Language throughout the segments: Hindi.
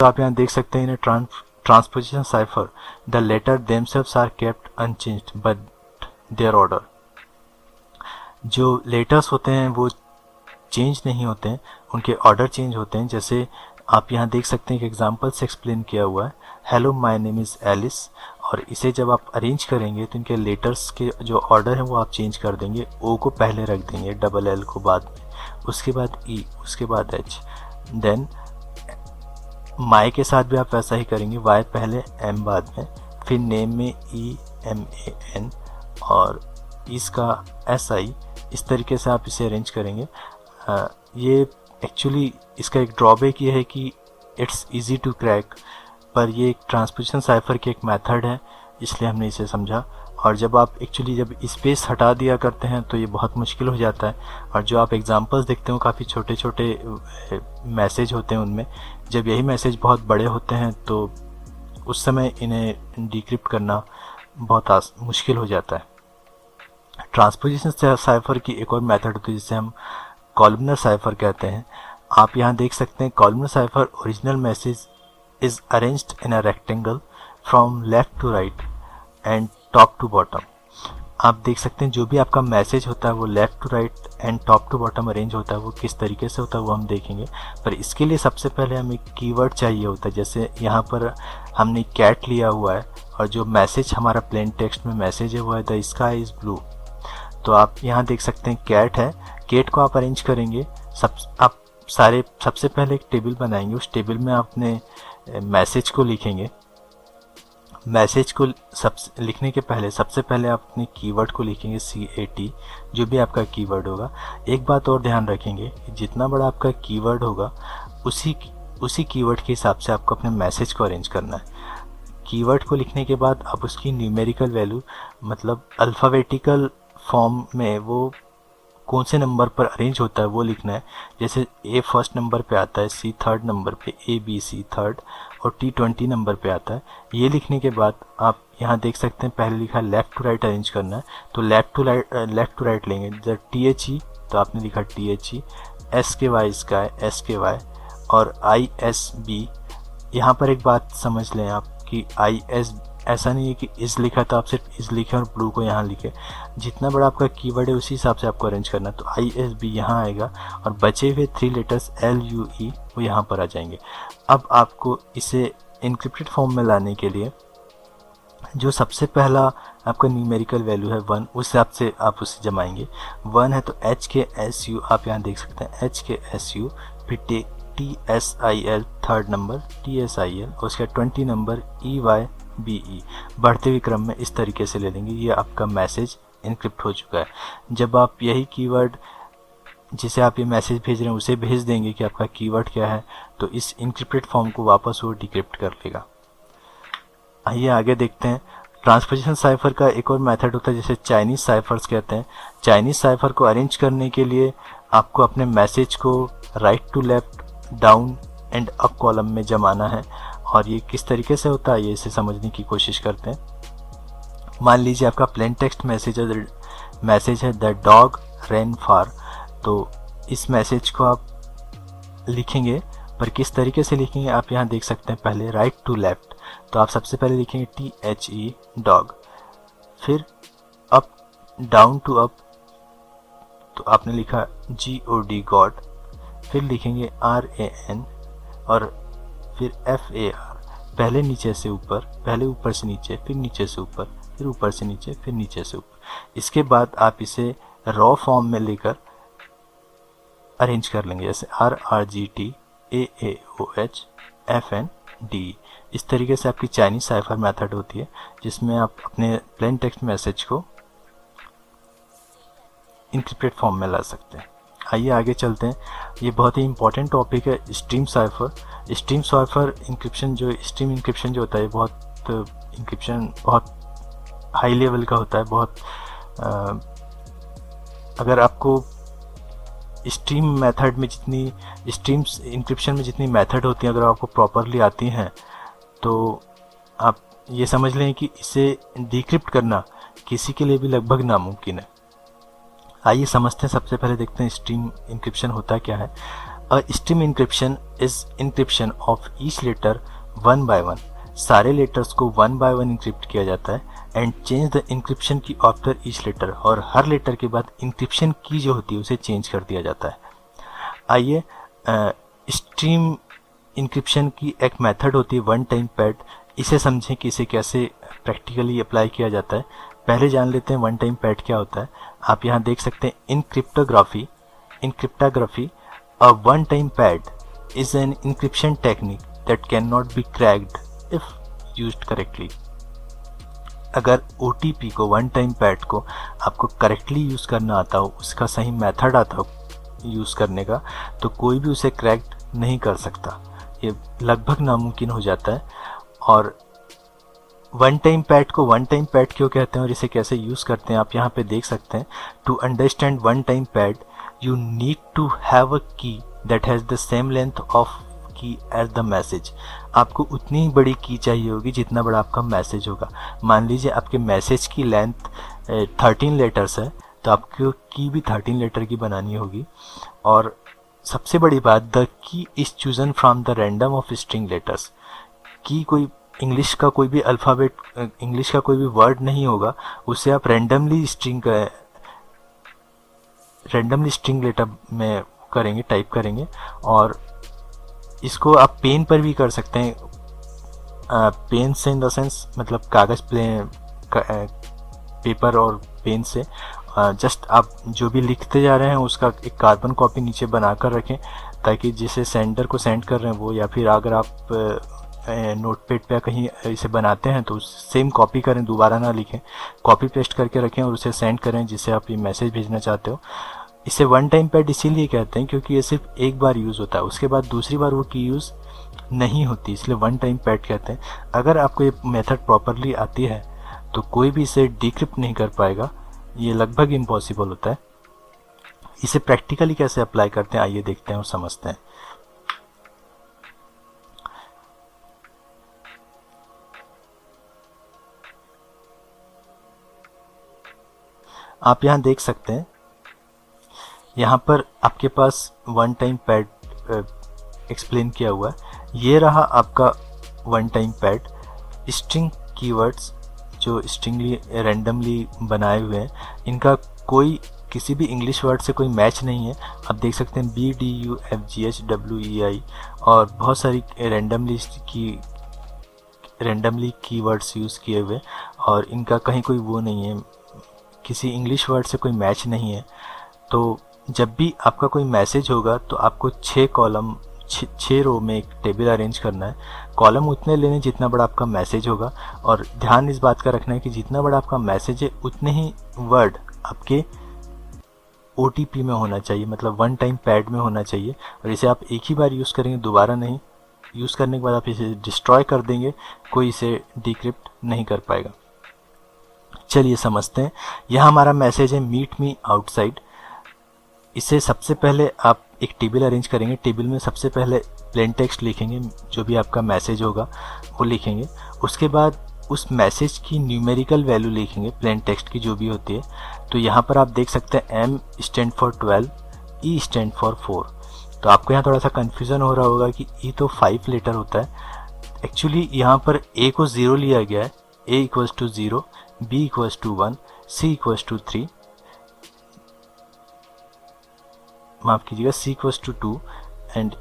तो आप यहाँ देख सकते हैं in transposition cipher the letter themselves are kept unchanged but their order. जो लेटर्स होते हैं वो चेंज नहीं होते हैं, उनके ऑर्डर चेंज होते हैं। जैसे आप यहाँ देख सकते हैं कि एग्जाम्पल से एक्सप्लेन किया हुआ है, hello my name is Alice, और इसे जब आप अरेंज करेंगे तो इनके लेटर्स के जो ऑर्डर है वो आप चेंज कर देंगे। ओ को पहले रख देंगे, डबल एल को बाद में, उसके बाद ई, उसके बाद एच। देन माई के साथ भी आप वैसा ही करेंगे, वाई पहले एम बाद में, फिर नेम में ई एम ए एन और इसका एस आई। इस तरीके से आप इसे अरेंज करेंगे। ये एक्चुअली इसका एक ड्रॉबैक ये है कि इट्स इजी टू क्रैक, पर ये एक ट्रांसपोजिशन साइफर की एक मेथड है, इसलिए हमने इसे समझा। और जब आप एक्चुअली जब स्पेस हटा दिया करते हैं तो ये बहुत मुश्किल हो जाता है। और जो आप एग्जांपल्स देखते हो काफ़ी छोटे छोटे मैसेज होते हैं, उनमें जब यही मैसेज बहुत बड़े होते हैं तो उस समय इन्हें डिक्रिप्ट करना बहुत मुश्किल हो जाता है। ट्रांसपोजिशन साइफर की एक और मेथड होती है जिसे हम कॉलमनर साइफर कहते हैं। आप यहाँ देख सकते हैं columnar cipher original message is arranged in a rectangle from left to right and top to bottom. आप देख सकते हैं जो भी आपका मैसेज होता है वो left to right and top to bottom arrange होता है। वो किस तरीके से होता है वो हम देखेंगे, पर इसके लिए सबसे पहले हमें कीवर्ड चाहिए होता है। जैसे यहाँ पर हमने कैट लिया हुआ है और जो मैसेज हमारा प्लेन टेक्स्ट में मैसेज है वो है द स्काई इज़ ब्लू। तो आप यहाँ देख सकते हैं कैट है, कैट को आप अरेंज करेंगे। सबसे पहले एक टेबल बनाएंगे, उस टेबल में आप अपने मैसेज को लिखेंगे। मैसेज को लिखने के पहले सबसे पहले आप अपने कीवर्ड को लिखेंगे CAT, जो भी आपका कीवर्ड होगा। एक बात और ध्यान रखेंगे कि जितना बड़ा आपका कीवर्ड होगा उसी कीवर्ड के हिसाब से आपको अपने मैसेज को अरेंज करना है। कीवर्ड को लिखने के बाद आप उसकी न्यूमेरिकल वैल्यू मतलब अल्फ़ाबेटिकल फॉर्म में वो कौन से नंबर पर अरेंज होता है वो लिखना है। जैसे A फर्स्ट नंबर पे आता है, C थर्ड नंबर पे, ABC थर्ड और T 20 नंबर पे आता है। ये लिखने के बाद आप यहाँ देख सकते हैं पहले लिखा लेफ़्ट टू राइट अरेंज करना है, तो लेफ़्ट टू राइट लेंगे। जब THE तो आपने लिखा THE, SKY स्काई, SKY और ISB। यहाँ पर एक बात समझ लें आप कि IS ऐसा नहीं है कि इस लिखा तो आप सिर्फ इस लिखें और ब्लू को यहाँ लिखें। जितना बड़ा आपका कीवर्ड है उसी हिसाब से आपको अरेंज करना है। तो ISB यहाँ आएगा और बचे हुए 3 लेटर्स LUE वो यहाँ पर आ जाएंगे। अब आपको इसे इनक्रिप्टेड फॉर्म में लाने के लिए जो सबसे पहला आपका न्यूमेरिकल वैल्यू है 1, उस हिसाब से आप उसे जमाएंगे। 1 है तो HKSU आप यहाँ देख सकते हैं HKSU, फिर TSIL थर्ड नंबर TSIL और उसका 20 नंबर EYBE। बढ़ते हुए क्रम में इस तरीके से ले लेंगे। ये आपका मैसेज इनक्रिप्ट हो चुका है। जब आप यही कीवर्ड जिसे आप ये मैसेज भेज रहे हैं उसे भेज देंगे कि आपका कीवर्ड क्या है, तो इस इनक्रिप्टेड फॉर्म को वापस वो डिक्रिप्ट कर लेगा। आइए आगे देखते हैं। ट्रांसपोजिशन साइफर का एक और मेथड होता है जिसे चाइनीज़ साइफर्स कहते हैं। चाइनीज़ साइफर को अरेंज करने के लिए आपको अपने मैसेज को right to left, down and up column में जमाना है। और ये किस तरीके से होता है ये इसे समझने की कोशिश करते हैं। मान लीजिए आपका प्लेन टेक्स्ट मैसेज है द डॉग रैन फार, तो इस मैसेज को आप लिखेंगे, पर किस तरीके से लिखेंगे आप यहाँ देख सकते हैं। पहले राइट टू लेफ्ट, तो आप सबसे पहले लिखेंगे THE डॉग, फिर अप डाउन टू अप तो आपने लिखा GOD गॉड, फिर लिखेंगे RAN और फिर FAR। पहले नीचे से ऊपर, पहले ऊपर से नीचे, फिर नीचे से ऊपर, फिर ऊपर से नीचे, फिर नीचे से ऊपर। इसके बाद आप इसे रॉ फॉर्म में लेकर अरेंज कर लेंगे, जैसे RRGT AAOH FND। इस तरीके से आपकी चाइनीज साइफर मेथड होती है जिसमें आप अपने प्लेन टेक्स्ट मैसेज को इनक्रिप्टेड फॉर्म में ला सकते हैं। आइए आगे चलते हैं। ये बहुत ही इंपॉर्टेंट टॉपिक है stream cipher. Stream cipher encryption stream encryption जो होता है इंक्रिप्शन बहुत हाई लेवल का होता है। अगर आपको स्ट्रीम मेथड में स्ट्रीम इंक्रिप्शन में जितनी मेथड होती हैं अगर आपको प्रॉपरली आती हैं तो आप ये समझ लें कि इसे डिक्रिप्ट करना किसी के लिए भी लगभग नामुमकिन है। आइए समझते हैं। सबसे पहले देखते हैं स्ट्रीम इंक्रिप्शन होता क्या है। A stream encryption is encryption of each letter one by one. सारे लेटर्स को वन बाय वन इंक्रिप्ट किया जाता है। एंड चेंज द इंक्रिप्शन की आफ्टर ईच लेटर, और हर लेटर के बाद इंक्रिप्शन की जो होती है उसे चेंज कर दिया जाता है। आइए स्ट्रीम इंक्रिप्शन की एक मेथड होती है वन टाइम पैड, इसे समझें कि इसे कैसे प्रैक्टिकली अप्लाई किया जाता है। पहले जान लेते हैं वन टाइम पैड क्या होता है। आप यहाँ देख सकते हैं in cryptography a one time pad is an encryption technique that can not be cracked if used correctly. अगर OTP को, वन टाइम पैड को आपको करेक्टली यूज़ करना आता हो, उसका सही मेथड आता हो यूज़ करने का, तो कोई भी उसे क्रैक नहीं कर सकता। ये लगभग नामुमकिन हो जाता है। और वन टाइम पैड को वन टाइम पैड क्यों कहते हैं और इसे कैसे यूज़ करते हैं आप यहाँ पे देख सकते हैं। To understand one time pad you need to have a key that has the same length of key as the message. आपको उतनी ही बड़ी की चाहिए होगी जितना बड़ा आपका मैसेज होगा। मान लीजिए आपके मैसेज की लेंथ 13 लेटर्स है, तो आपको की भी 13 लेटर की बनानी होगी। और सबसे बड़ी बात, the key is chosen from the random of string letters. की कोई इंग्लिश का कोई भी अल्फ़ाबेट, इंग्लिश का कोई भी वर्ड नहीं होगा, उसे आप रैंडमली स्ट्रिंग लेटर में करेंगे, टाइप करेंगे। और इसको आप पेन पर भी कर सकते हैं। पेन से इन द सेंस मतलब कागज़ पेपर और पेन से जस्ट आप जो भी लिखते जा रहे हैं उसका एक कार्बन कॉपी नीचे बना कर रखें, ताकि जिसे सेंडर को सेंड कर रहे हैं वो, या फिर अगर आप नोटपैड पे कहीं इसे बनाते हैं तो सेम कॉपी करें, दोबारा ना लिखें, कॉपी पेस्ट करके रखें और उसे सेंड करें जिसे आप ये मैसेज भेजना चाहते हो। इसे वन टाइम पैड इसीलिए कहते हैं क्योंकि ये सिर्फ एक बार यूज़ होता है, उसके बाद दूसरी बार वो की यूज़ नहीं होती, इसलिए वन टाइम पैड कहते हैं। अगर आपको ये मेथड प्रॉपरली आती है तो कोई भी इसे डिक्रिप्ट नहीं कर पाएगा, ये लगभग इम्पॉसिबल होता है। इसे प्रैक्टिकली कैसे अप्लाई करते हैं आइए देखते हैं और समझते हैं। आप यहाँ देख सकते हैं, यहाँ पर आपके पास वन टाइम पैड एक्सप्लेन किया हुआ है। ये रहा आपका one time pad. String keywords जो स्ट्रिंगली रैंडमली बनाए हुए हैं, इनका कोई किसी भी इंग्लिश वर्ड से कोई मैच नहीं है। आप देख सकते हैं BDUFGHWEI और बहुत सारी रैंडमली कीवर्ड्स यूज़ किए हुए, और इनका कहीं कोई वो नहीं है, किसी इंग्लिश वर्ड से कोई मैच नहीं है। तो जब भी आपका कोई मैसेज होगा तो आपको 6 रो में एक टेबल अरेंज करना है। कॉलम उतने लेने जितना बड़ा आपका मैसेज होगा, और ध्यान इस बात का रखना है कि जितना बड़ा आपका मैसेज है उतने ही वर्ड आपके OTP में होना चाहिए, मतलब वन टाइम पैड में होना चाहिए। और इसे आप एक ही बार यूज़ करेंगे, दोबारा नहीं। यूज़ करने के बाद आप इसे डिस्ट्रॉय कर देंगे, कोई इसे डिक्रिप्ट नहीं कर पाएगा। चलिए समझते हैं। यह हमारा मैसेज है मीट मी आउटसाइड। इसे सबसे पहले आप एक टेबल अरेंज करेंगे। टेबल में सबसे पहले प्लेन टेक्स्ट लिखेंगे, जो भी आपका मैसेज होगा वो लिखेंगे। उसके बाद उस मैसेज की न्यूमेरिकल वैल्यू लिखेंगे, प्लेन टेक्स्ट की जो भी होती है। तो यहाँ पर आप देख सकते हैं M stand for 12, E stand for 4। तो आपको यहाँ थोड़ा सा कन्फ्यूज़न हो रहा होगा कि E तो 5 लेटर होता है। एक्चुअली यहाँ पर A को 0 लिया गया है, A equals to 0, B equals to 1, C equals to 3, माफ़ कीजिएगा, C equals to 2 and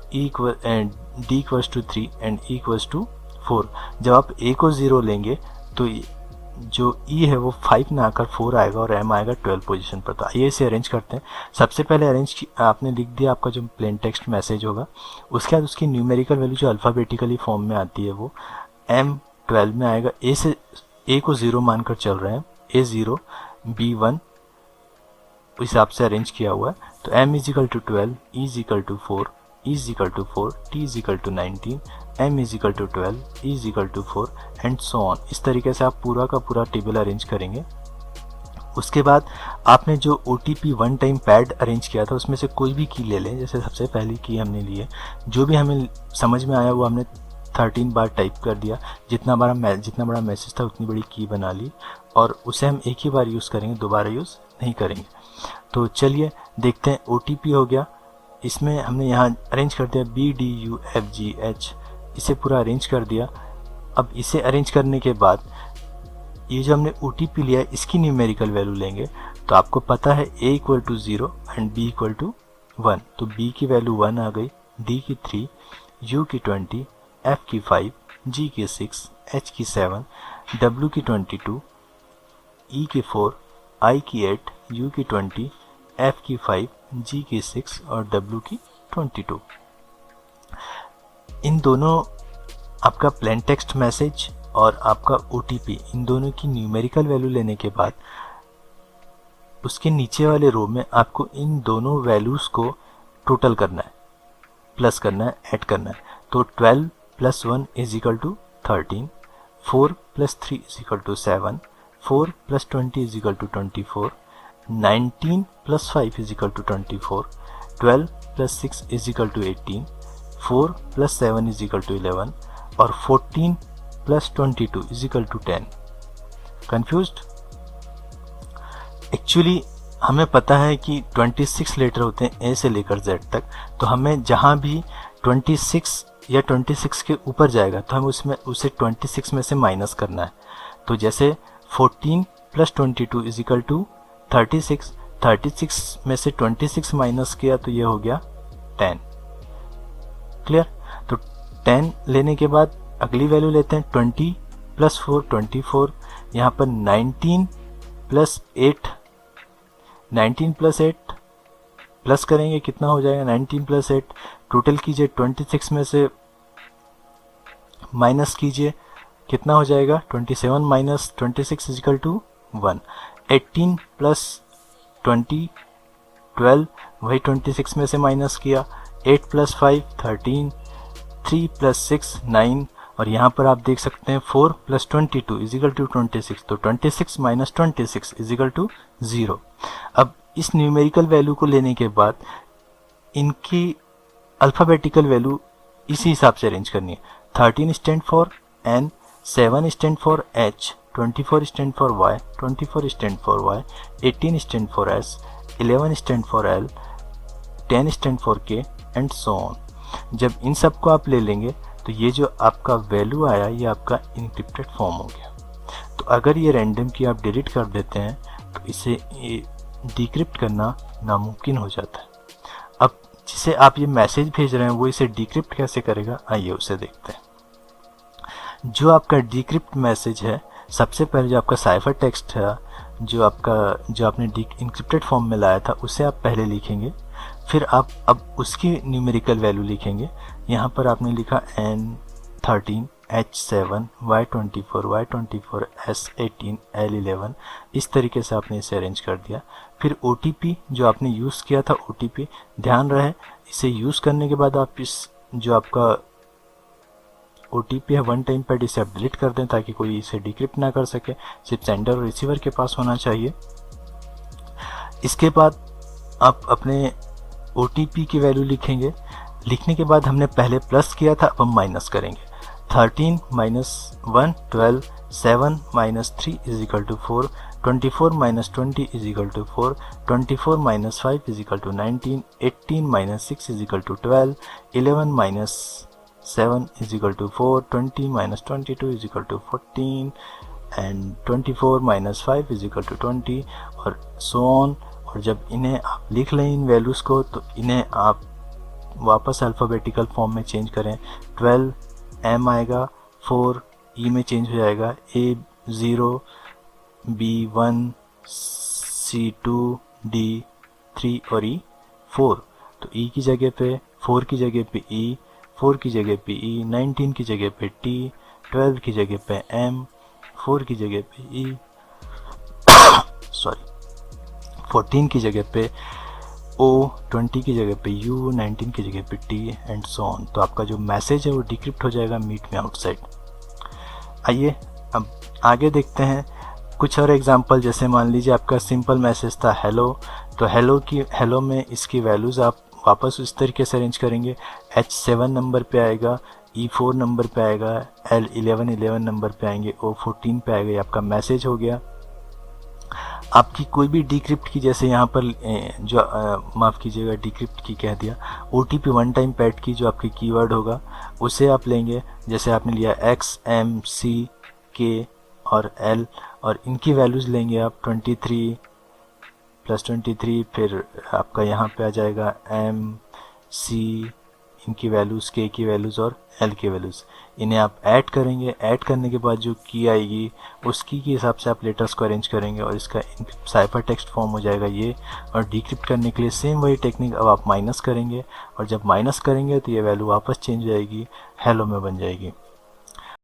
D equals to 3 and E equals to 4। जब आप A को 0 लेंगे तो जो E है वो 5 में आकर 4 आएगा और M आएगा 12 पोजीशन पर। तो आइए इसे अरेंज करते हैं। सबसे पहले आपने लिख दिया आपका जो प्लेन टेक्स्ट मैसेज होगा। उसके बाद उसकी न्यूमेरिकल वैल्यू जो अल्फ़ाबेटिकली फॉर्म में आती है वो M 12 में आएगा। A को 0 मानकर चल रहे हैं, A 0, B 1 उस हिसाब से अरेंज किया हुआ है। तो M is equal to 12, E is equal to 4, E is equal to 4, T is equal to 19, M is equal to 12, E is equal to 4 and so on. इस तरीके से आप पूरा का पूरा टेबल अरेंज करेंगे। उसके बाद आपने जो OTP one time pad arrange किया था उसमें से कोई भी की ले लें। जैसे सबसे पहली की हमने ली है, जो भी हमें समझ में आया वो हमने 13 बार टाइप कर दिया। जितना बड़ा मैसेज था उतनी बड़ी की बना ली, और उसे हम एक ही बार यूज़ करेंगे, दोबारा यूज़ नहीं करेंगे। तो चलिए देखते हैं। OTP हो गया, इसमें हमने यहाँ अरेंज कर दिया BDUFGH, इसे पूरा अरेंज कर दिया। अब इसे अरेंज करने के बाद ये जो हमने OTP लिया है इसकी न्यूमेरिकल वैल्यू लेंगे। तो आपको पता है A = 0 एंड B = 1, तो B की वैल्यू 1 आ गई, D की 3, U की 20, F की 5, G की 6, H की 7, W की 22, E की 4, I की 8, U की 20, F की 5, G की 6 और W की 22। इन दोनों आपका प्लेन टेक्स्ट मैसेज और आपका OTP, इन दोनों की न्यूमेरिकल वैल्यू लेने के बाद उसके नीचे वाले रो में आपको इन दोनों वैल्यूज़ को टोटल करना है, प्लस करना है, ऐड करना है। तो 12 + 1 = 13, 4 + 3 = 7, 4 + 20 = 24, 19 + 5 = 24, 12 + 6 = 18, 4 + 7 = 11 और 14 + 22 = 10। कंफ्यूज्ड? एक्चुअली हमें पता है कि 26 लेटर होते हैं A से लेकर Z तक, तो हमें जहाँ भी 26 या 26 के ऊपर जाएगा तो हमें उसमें उसे 26 में से माइनस करना है। तो जैसे 14 + 22 = 36, 36 में से 26 माइनस किया तो ये हो गया 10। क्लियर? तो 10 लेने के बाद अगली वैल्यू लेते हैं 20 + 4 24, यहाँ पर 19 + 8, 19 + 8 प्लस करेंगे कितना हो जाएगा, 19 + 8 टोटल कीजिए, 26 में से माइनस कीजिए कितना हो जाएगा, 27 - 26 = 1, 18 + 20 12, वही 26 में से माइनस किया, 8 + 5 13, 3 + 6 9 और यहाँ पर आप देख सकते हैं 4 + 22 = 26, तो 26 - 26 = 0। अब इस न्यूमेरिकल वैल्यू को लेने के बाद इनकी अल्फ़ाबेटिकल वैल्यू इसी हिसाब से अरेंज करनी है। 13 stand for N, 7 stand for H, 24 stand for Y, 24 stand for Y, 18 stand for S, 11 stand for L, 10 stand for K and so on. जब इन सब को आप ले लेंगे तो ये जो आपका वैल्यू आया ये आपका इनक्रिप्टेड फॉर्म हो गया। तो अगर ये रैंडम की आप डिलीट कर देते हैं तो इसे डिक्रिप्ट करना नामुमकिन हो जाता है। अब जिसे आप ये मैसेज भेज रहे हैं वो इसे डिक्रिप्ट कैसे करेगा, आइए उसे देखते हैं। जो आपका डिक्रिप्ट मैसेज है, सबसे पहले जो आपका साइफर टेक्स्ट है जो आपने इनक्रिप्टेड फॉर्म में लाया था उसे आप पहले लिखेंगे, फिर आप अब उसकी न्यूमेरिकल वैल्यू लिखेंगे। यहाँ पर आपने लिखा N13 H7 Y24 Y24 S18 L11, इस तरीके से आपने इसे अरेंज कर दिया। फिर OTP जो आपने यूज़ किया था, OTP ध्यान रहे इसे यूज़ करने के बाद आप इस जो आपका OTP है 1 टाइम पैड इसे आप डिलीट कर दें ताकि कोई इसे डिक्रिप्ट ना कर सके, सिर्फ सेंडर और रिसीवर के पास होना चाहिए। इसके बाद आप अपने OTP की वैल्यू लिखेंगे। लिखने के बाद हमने पहले प्लस किया था, अब हम माइनस करेंगे। 13 - 1 12, 7 - 3 = 4, 24 - 20 = 4, 24 - 5 = 19, 18 - 6 = 12, 11 - 7 = 4, 20 - 22 = 14 एंड 24 - 5 = 20 और सो ऑन। और जब इन्हें आप लिख लें इन वैल्यूज़ को तो इन्हें आप वापस अल्फ़ाबेटिकल फॉर्म में चेंज करें। 12 M आएगा, 4 E में चेंज हो जाएगा, A0 B1 C2 D3 और E4। तो E की जगह पे 4 की जगह पे E, 4 की जगह पे E, 19 की जगह पे T, 12 की जगह पे M, 4 की जगह पे E, 14 की जगह पे O, 20 की जगह पे U, 19 की जगह पे T एंड सो ऑन। तो आपका जो मैसेज है वो डिक्रिप्ट हो जाएगा मीट में आउटसाइड। आइए अब आगे देखते हैं कुछ और एग्जांपल। जैसे मान लीजिए आपका सिंपल मैसेज था हेलो, तो हेलो में इसकी वैल्यूज़ आप वापस उस तरीके से अरेंज करेंगे। H7 नंबर पे आएगा, E4 नंबर पे आएगा, L11 नंबर पे आएंगे, O14 पे आएगा। ये आपका मैसेज हो गया। आपकी कोई भी डिक्रिप्ट की, जैसे यहाँ पर जो माफ़ कीजिएगा डिक्रिप्ट की कह दिया, OTP वन टाइम पैड की जो आपकी कीवर्ड होगा उसे आप लेंगे। जैसे आपने लिया X M C K और L, और इनकी वैल्यूज़ लेंगे आप 23 + 23, फिर आपका यहाँ पे आ जाएगा M C, इनकी वैल्यूज़, K की वैल्यूज़ और L की वैल्यूज़। इन्हें आप ऐड करेंगे। ऐड करने के बाद जो की आएगी उस की के हिसाब से आप लेटर्स को अरेंज करेंगे और इसका साइफर टेक्स्ट फॉर्म हो जाएगा ये। और डिक्रिप्ट करने के लिए सेम वही टेक्निक, अब आप माइनस करेंगे और जब माइनस करेंगे तो ये वैल्यू वापस चेंज हो जाएगी, हेलो में बन जाएगी।